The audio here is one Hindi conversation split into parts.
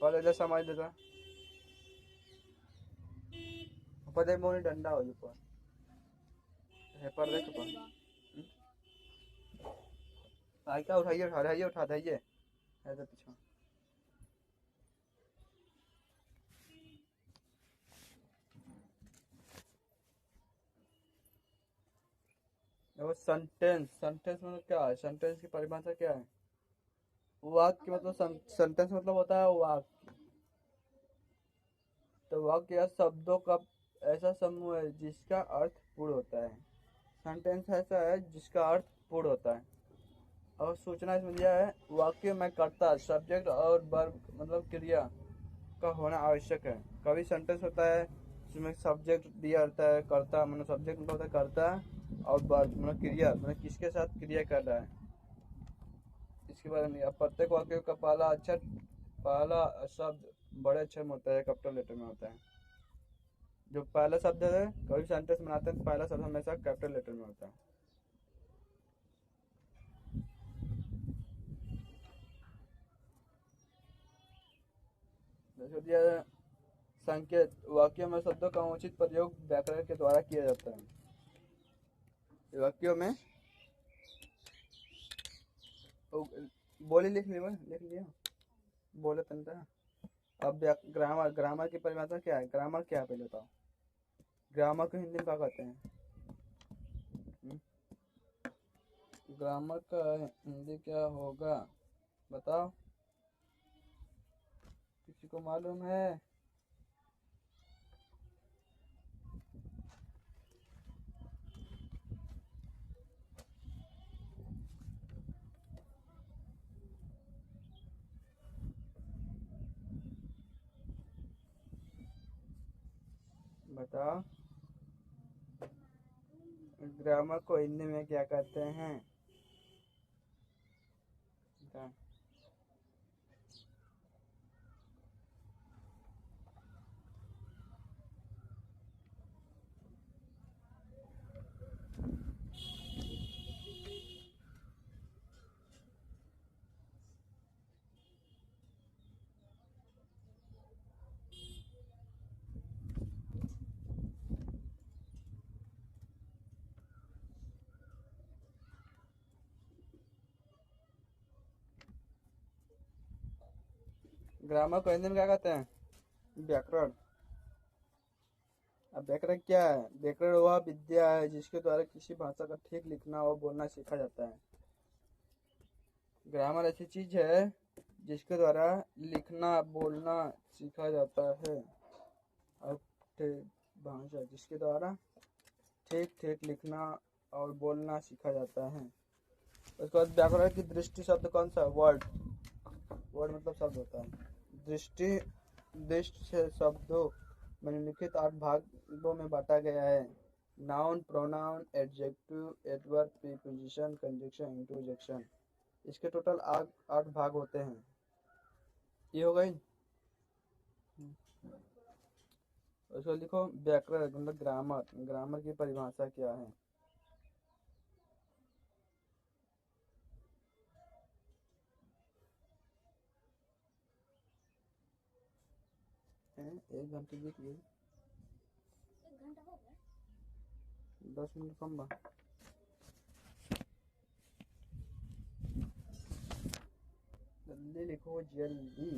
पहले समझ लेता पता मोनी डंडा हो जो पर देख पर आई क्या उठाइए है तो पीछे देखो सेंटेंस सेंटेंस मतलब क्या है सेंटेंस की परिभाषा क्या है वाक्य मतलब सेंटेंस मतलब होता है वाक्य तो वाक्य या शब्दों का ऐसा समूह है जिसका अर्थ पूर्ण होता है सेंटेंस ऐसा है जिसका अर्थ पूर्ण होता है और सूचना इसमें दिया है वाक्य में कर्ता सब्जेक्ट और वर्ब मतलब क्रिया का होना आवश्यक है कभी सेंटेंस होता है जिसमें सब्जेक्ट दिया रहता है कर्ता मतलब सब्जेक्ट मतलब होता है कर्ता और वर्ब मतलब क्रिया मतलब किसके साथ क्रिया कर रहा है इसके बारे में अब प्रत्येक वाक्य का पहला शब्द बड़े अक्षर में होता है कैपिटल लेटर में होता है जो पहला शब्द है कभी सेंटेंस बनाते हैं तो पहला शब्द हमेशा कैपिटल लेटर में होता है जैसे दिया है, संकेत वाक्यों में शब्दों का उचित प्रयोग व्याकरण के द्वारा किया जाता है वाक्यों में बोली लिख लिया बोले तंत्र अब ग्रामर ग्रामर की परिभाषा क्या है ग्रामर क्या है पहले बताओ ग्रामर को हिंदी में क्या कहते हैं ग्रामर का हिंदी क्या होगा बताओ किसी को मालूम है बताओ ग्रामर को हिंदी में क्या कहते हैं बताओ। ग्रामर को हिंदी में क्या कहते हैं व्याकरण अब व्याकरण क्या है व्याकरण वह विद्या है जिसके द्वारा किसी भाषा का ठीक लिखना और बोलना सीखा जाता है ग्रामर ऐसी चीज है जिसके द्वारा लिखना बोलना सीखा जाता है और भाषा जिसके द्वारा ठीक ठीक लिखना और बोलना सीखा जाता है उसके बाद व्याकरण की दृष्टि शब्द कौन सा है वर्ड वर्ड मतलब शब्द होता है दृष्टि दृष्टि से शब्दों में निम्नलिखित 8 भागों में बांटा गया है noun pronoun adjective adverb preposition conjunction interjection इसके टोटल 8 भाग होते हैं ये हो गई उसको लिखो व्याकरण मतलब ग्रामर ग्रामर की परिभाषा क्या है एक घंटे लिख लिए 10 मिनट कम बा जल्दी लिखो जल्दी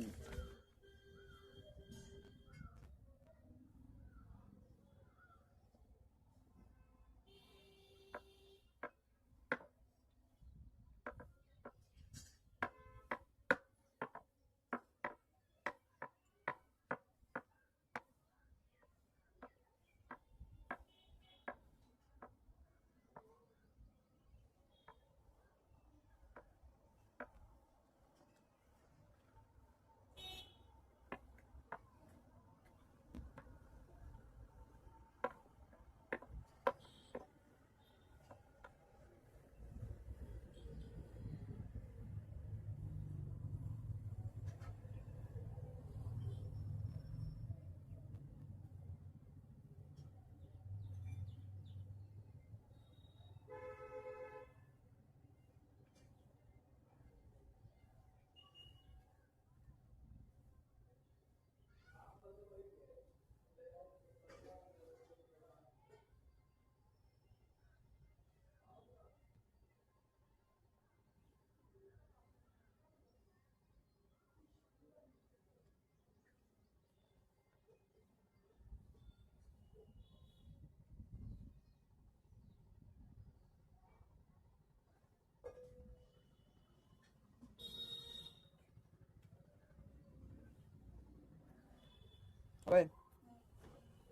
भाई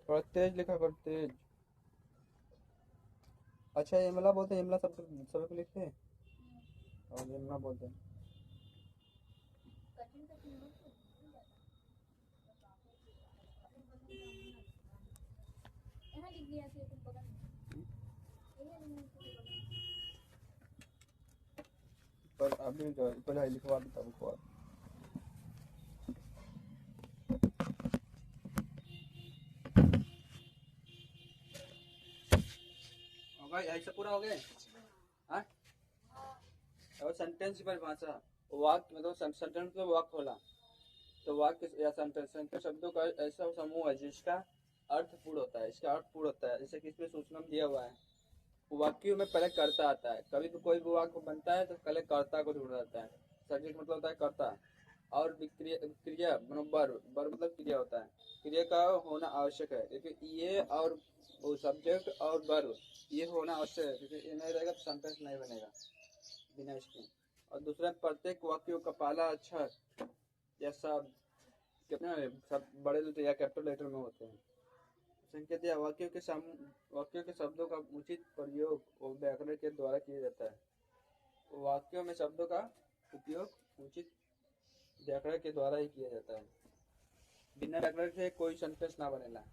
थोड़ा तेज लिखा कर, तेज। अच्छा यमला बोलते हैं, यमला सब सब पे लिखते हैं, और यमुना बोलते हैं। पर अभी पढ़ाई लिखवा देता हूँ लिखवा। भाई ऐसा पूरा हो गया। हाँ, और सेंटेंस की परिभाषा, वाक्य मतलब सेंटेंस मतलब वाक्य होला। तो वाक्य या सेंटेंस, सेंटेंस शब्दों का ऐसा समूह है जिसका अर्थ पूर्ण होता है, इसका अर्थ पूर्ण होता है। जैसे कि इसमें सूचना में दिया हुआ है, वाक्यों में पहले कर्ता आता है। कभी भी कोई भी वाक्य बनता है तो पहले कर्ता को ढूंढना जाता है। सब्जेक्ट मतलब होता है कर्ता, और क्रिया, क्रिया मतलब वर्ब मतलब क्रिया होता है। क्रिया का होना आवश्यक है, क्योंकि ये और सब्जेक्ट और वर्ब ये होना आवश्यक है, क्योंकि ये नहीं रहेगा तो सेंटेंस नहीं बनेगा बिना इसके। और दूसरा, प्रत्येक वाक्यों का पहला अक्षर या शब्द कितना सब बड़े लेटर या कैपिटल लेटर में होते हैं। संकेत या वाक्यों के शब्दों का उचित प्रयोग और व्याकरण के द्वारा किया जाता है। वाक्यों में शब्दों का उपयोग उचित व्याकरण के द्वारा ही किया जाता है। बिना व्याकरण से कोई सेंटेंस ना बनेला।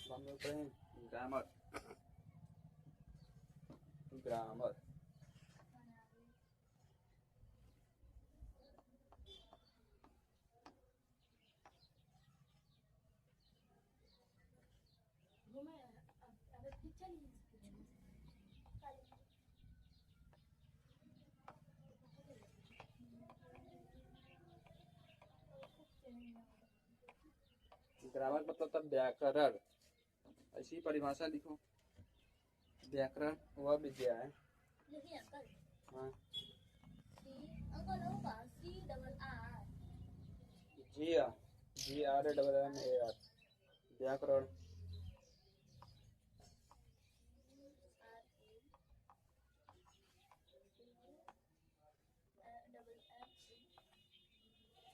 हम लोग पढ़ें ग्रामर। ग्रामर ग्रामर मतलब तब व्याकरण, ऐसी परिभाषा लिखो। व्याकरण वह विद्या है। हाँ जी, GRAMAR व्याकरण।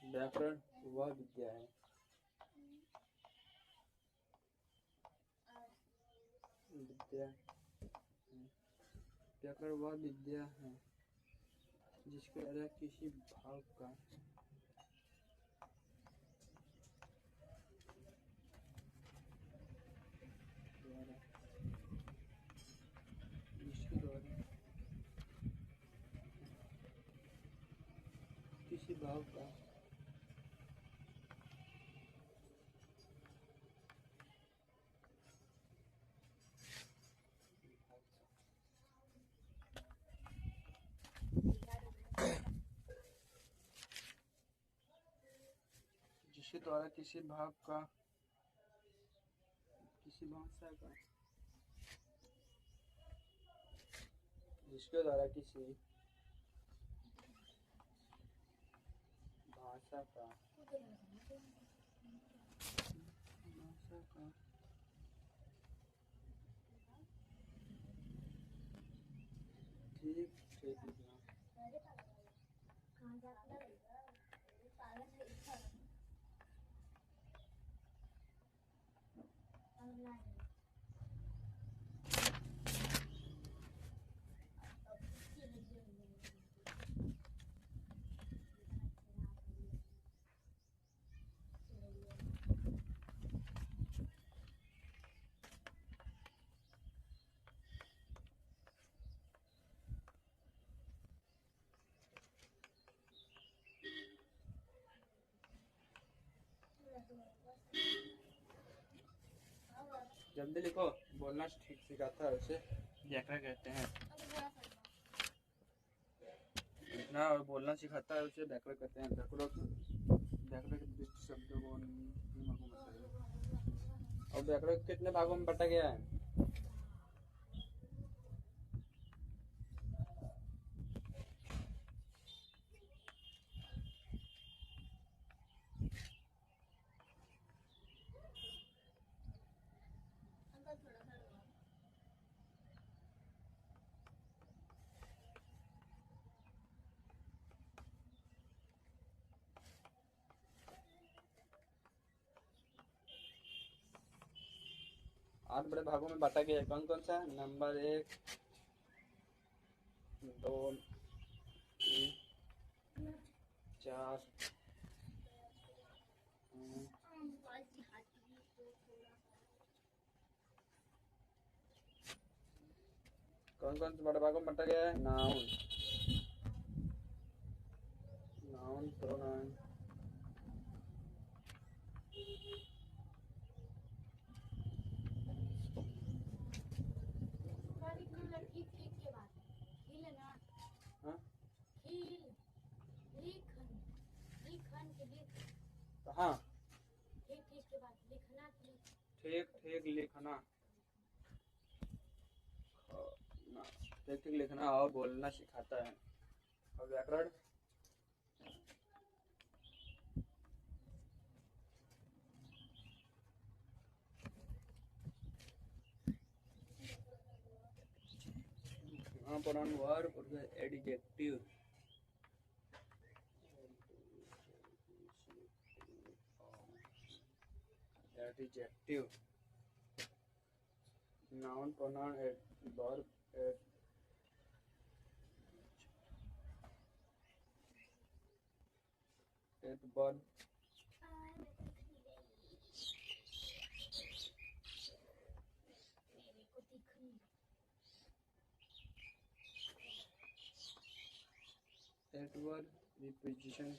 व्याकरण वह विद्या है, व्याकरण वह विद्या है जिसके द्वारा किसी भाव का जिसके द्वारा किसी भाव का जिसके द्वारा किसी भाव का किसी भाषा का जिसके द्वारा किसी भाषा का ठीक ठीक लिखना। जल्दी लिखो, बोलना ठीक सिखाता है उसे व्याकरण कहते हैं। लिखना और बोलना सिखाता है उसे व्याकरण कहते हैं। व्याकरण के विशिष्ट शब्दों को और व्याकरण कितने भागों में बटा गया है? 8 बड़े भागों में बांटा गया है। कौन कौन सा? नंबर 1, 2, 3, 4, 5। कौन कौन से बड़े भागों में बांटा गया है? Noun, noun, pronoun. हाँ? हाँ, ठीक ठीक लिखना, ठीक ठीक लिखना और बोलना सिखाता है। और व्याकरण, हाँ, प्रोनाउन वर्ब और adjective. Adjective, noun, pronoun, verb, adverb. Adverb, preposition.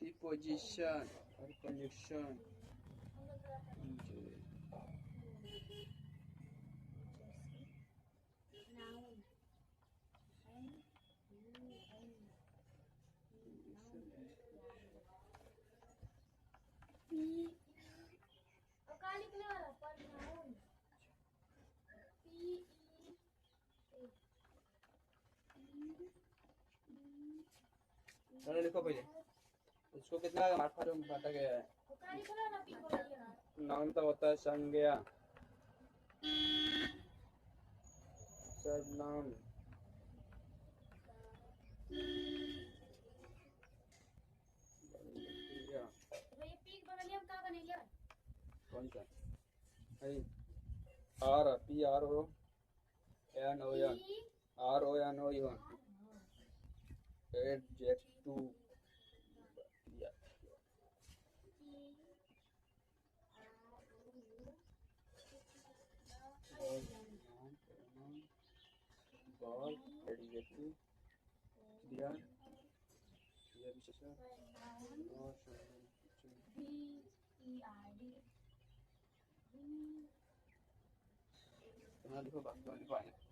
Preposition or conjunction. चलो लिखो पहले इसको कितना मार्फा में बांटा गया है। नाउन का होता है संज्ञा, सर्वनाम, कौन सा है? R P R O N O N, R O N O N, adjective, adjective, क्रिया, क्रिया विशेषण और लिखो बाकी वाले